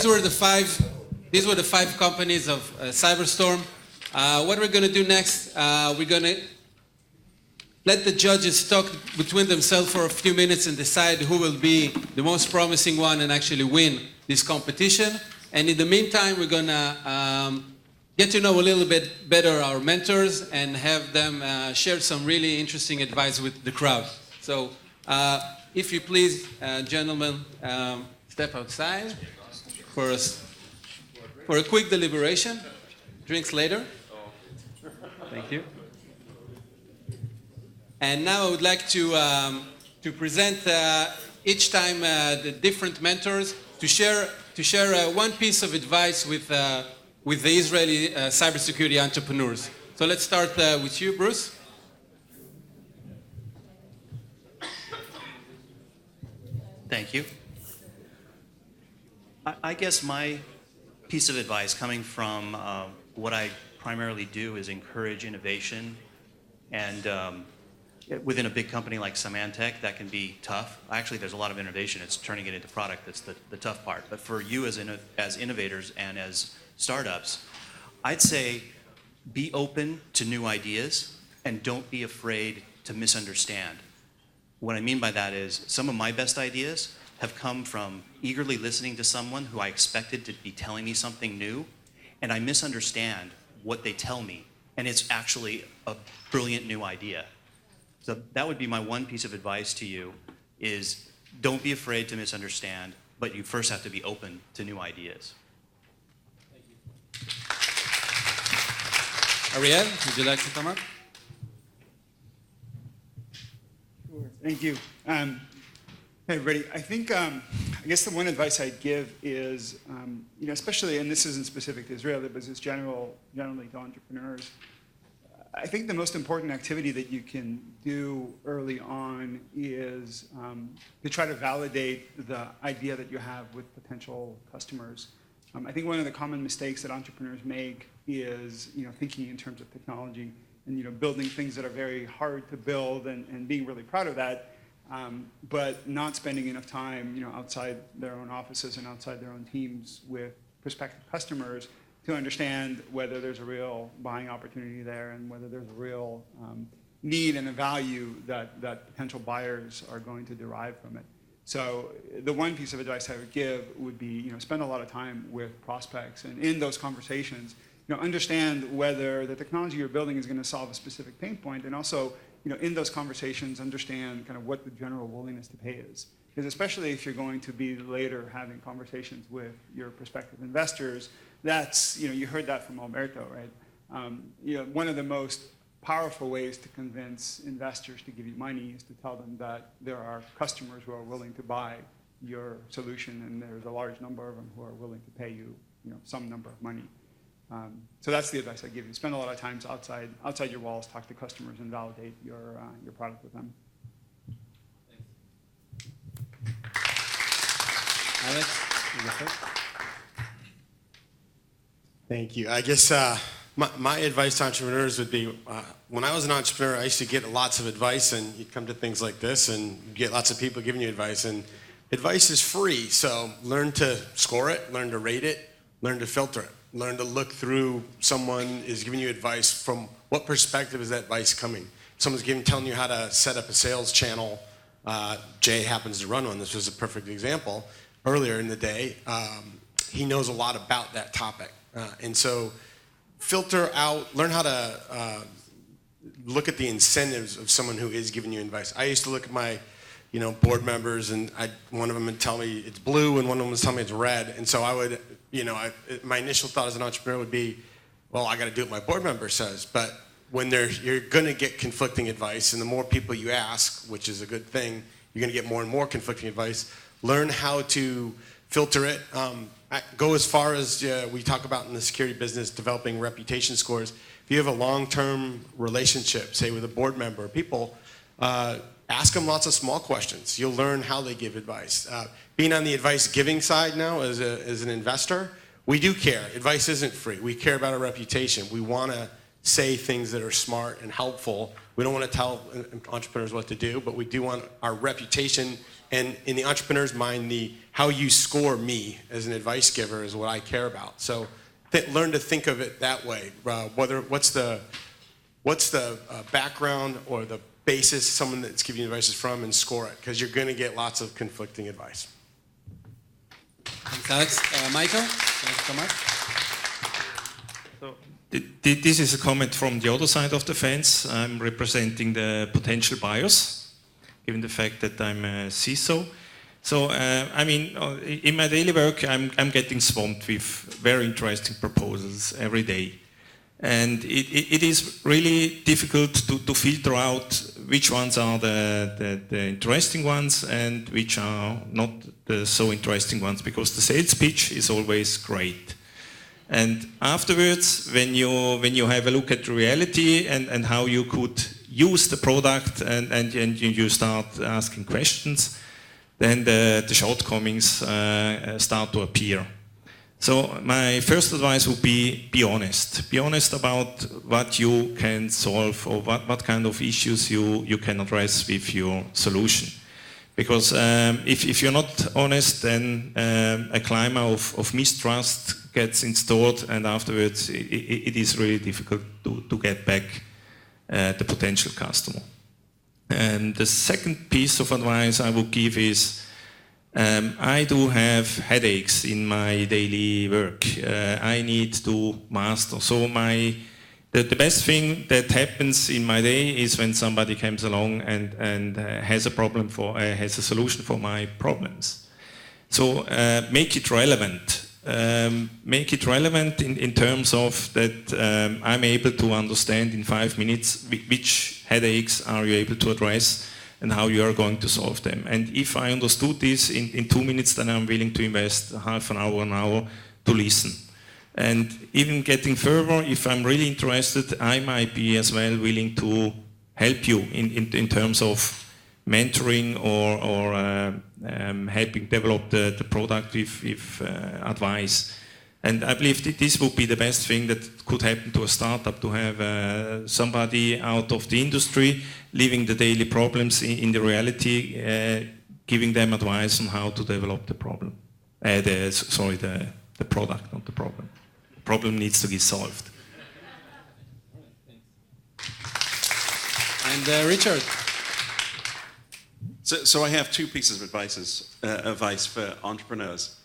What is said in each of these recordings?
these were the five companies of CyberStorm. What we're going to do next, we're going to let the judges talk between themselves for a few minutes and decide who will be the most promising one and actually win this competition. And in the meantime, we're going to get to know a little bit better our mentors and have them share some really interesting advice with the crowd. So if you please, gentlemen, step outside for a quick deliberation. Drinks later. Thank you. And now I would like to present each time the different mentors to share one piece of advice with the Israeli cybersecurity entrepreneurs. So let's start with you, Bruce. Thank you. I guess my piece of advice coming from what I primarily do is encourage innovation, and within a big company like Symantec, that can be tough. Actually, there's a lot of innovation. It's turning it into product that's the tough part. But for you as innovators and as startups, I'd say be open to new ideas and don't be afraid to misunderstand. What I mean by that is some of my best ideas have come from eagerly listening to someone who I expected to be telling me something new, and I misunderstand what they tell me, and it's actually a brilliant new idea. So that would be my one piece of advice to you, is don't be afraid to misunderstand, but you first have to be open to new ideas. Thank you. Ariel, would you like to come up? Sure, thank you. Hey everybody, I think, I guess the one advice I'd give is, especially, and this isn't specific to Israel, but it's generally to entrepreneurs, I think the most important activity that you can do early on is to try to validate the idea that you have with potential customers. I think one of the common mistakes that entrepreneurs make is, thinking in terms of technology and, building things that are very hard to build and being really proud of that. But not spending enough time, outside their own offices and outside their own teams with prospective customers to understand whether there's a real buying opportunity there and whether there's a real need and a value that potential buyers are going to derive from it. So the one piece of advice I would give would be, spend a lot of time with prospects, and in those conversations, understand whether the technology you're building is going to solve a specific pain point, and also, in those conversations, understand kind of what the general willingness to pay is. Because especially if you're going to be later having conversations with your prospective investors, that's, you heard that from Alberto, right? One of the most powerful ways to convince investors to give you money is to tell them that there are customers who are willing to buy your solution, and there's a large number of them who are willing to pay you, some number of money. So that's the advice I give you. Spend a lot of time outside your walls, talk to customers, and validate your product with them. Alex, you go first. Thank you. I guess my advice to entrepreneurs would be, when I was an entrepreneur, I used to get lots of advice, and you'd come to things like this, and you get lots of people giving you advice, and advice is free. So learn to score it, learn to rate it, learn to filter it. Learn to look through someone is giving you advice, from what perspective is that advice coming. Someone's telling you how to set up a sales channel. Jay happens to run one. This was a perfect example. Earlier in the day, he knows a lot about that topic. And so filter out, learn how to look at the incentives of someone who is giving you advice. I used to look at my board members, and one of them would tell me it's blue, and one of them would tell me it's red. And so I would, my initial thought as an entrepreneur would be, well, I got to do what my board member says. But when you're going to get conflicting advice, and the more people you ask, which is a good thing, you're going to get more and more conflicting advice. Learn how to filter it. Go as far as we talk about in the security business, developing reputation scores. If you have a long-term relationship, say with a board member, people, ask them lots of small questions. You'll learn how they give advice. Being on the advice giving side now as an investor, we do care. Advice isn't free. We care about our reputation. We want to say things that are smart and helpful. We don't want to tell entrepreneurs what to do, but we do want our reputation And in the entrepreneur's mind, how you score me as an advice giver is what I care about. So learn to think of it that way. What's the background or the basis someone that's giving you advice is from, and score it, because you're going to get lots of conflicting advice. Thanks, Alex. Michael, thanks so much. So, this is a comment from the other side of the fence. I'm representing the potential buyers, given the fact that I'm a CISO. So, I mean, in my daily work, I'm getting swamped with very interesting proposals every day. And it is really difficult to filter out which ones are the interesting ones and which are not the so interesting ones, because the sales pitch is always great. And afterwards, when you have a look at the reality and how you could use the product and you start asking questions, then the shortcomings start to appear. So my first advice would be honest. Be honest about what you can solve or what kind of issues you can address with your solution. Because if you're not honest, then a climate of mistrust gets installed, and afterwards it is really difficult to get back the potential customer. And the second piece of advice I would give is, I do have headaches in my daily work. I need to master. So the best thing that happens in my day is when somebody comes along and has a solution for my problems. So make it relevant. Make it relevant in terms of that I'm able to understand in 5 minutes which headaches are you able to address and how you are going to solve them. And if I understood this in 2 minutes, then I'm willing to invest half an hour to listen. And even getting further, if I'm really interested, I might be as well willing to help you in terms of mentoring or helping develop the product with advice. And I believe that this would be the best thing that could happen to a startup, to have somebody out of the industry living the daily problems in the reality, giving them advice on how to develop the problem. The product, not the problem. The problem needs to be solved. And Richard. So I have 2 pieces of advice for entrepreneurs.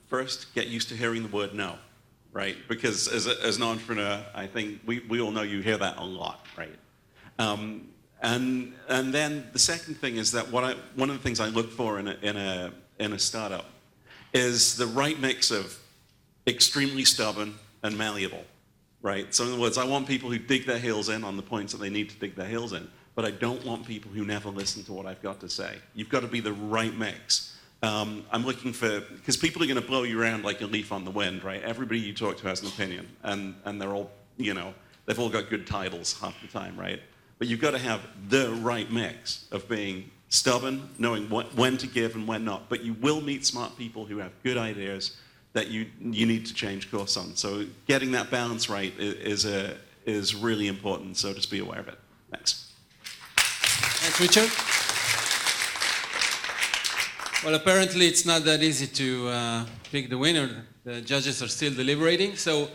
First, get used to hearing the word no, right? Because as an entrepreneur, I think we all know you hear that a lot, right? And then the second thing is that one of the things I look for in a startup is the right mix of extremely stubborn and malleable, right? So in other words, I want people who dig their heels in on the points that they need to dig their heels in, but I don't want people who never listen to what I've got to say. You've got to be the right mix. I'm looking for, because people are going to blow you around like a leaf on the wind, right? Everybody you talk to has an opinion, and they're all, they've all got good titles half the time, right? But you've got to have the right mix of being stubborn, knowing when to give and when not. But you will meet smart people who have good ideas that you need to change course on. So getting that balance right is really important, so just be aware of it. Thanks. Thanks, Richard. Well, apparently it's not that easy to pick the winner. The judges are still deliberating. So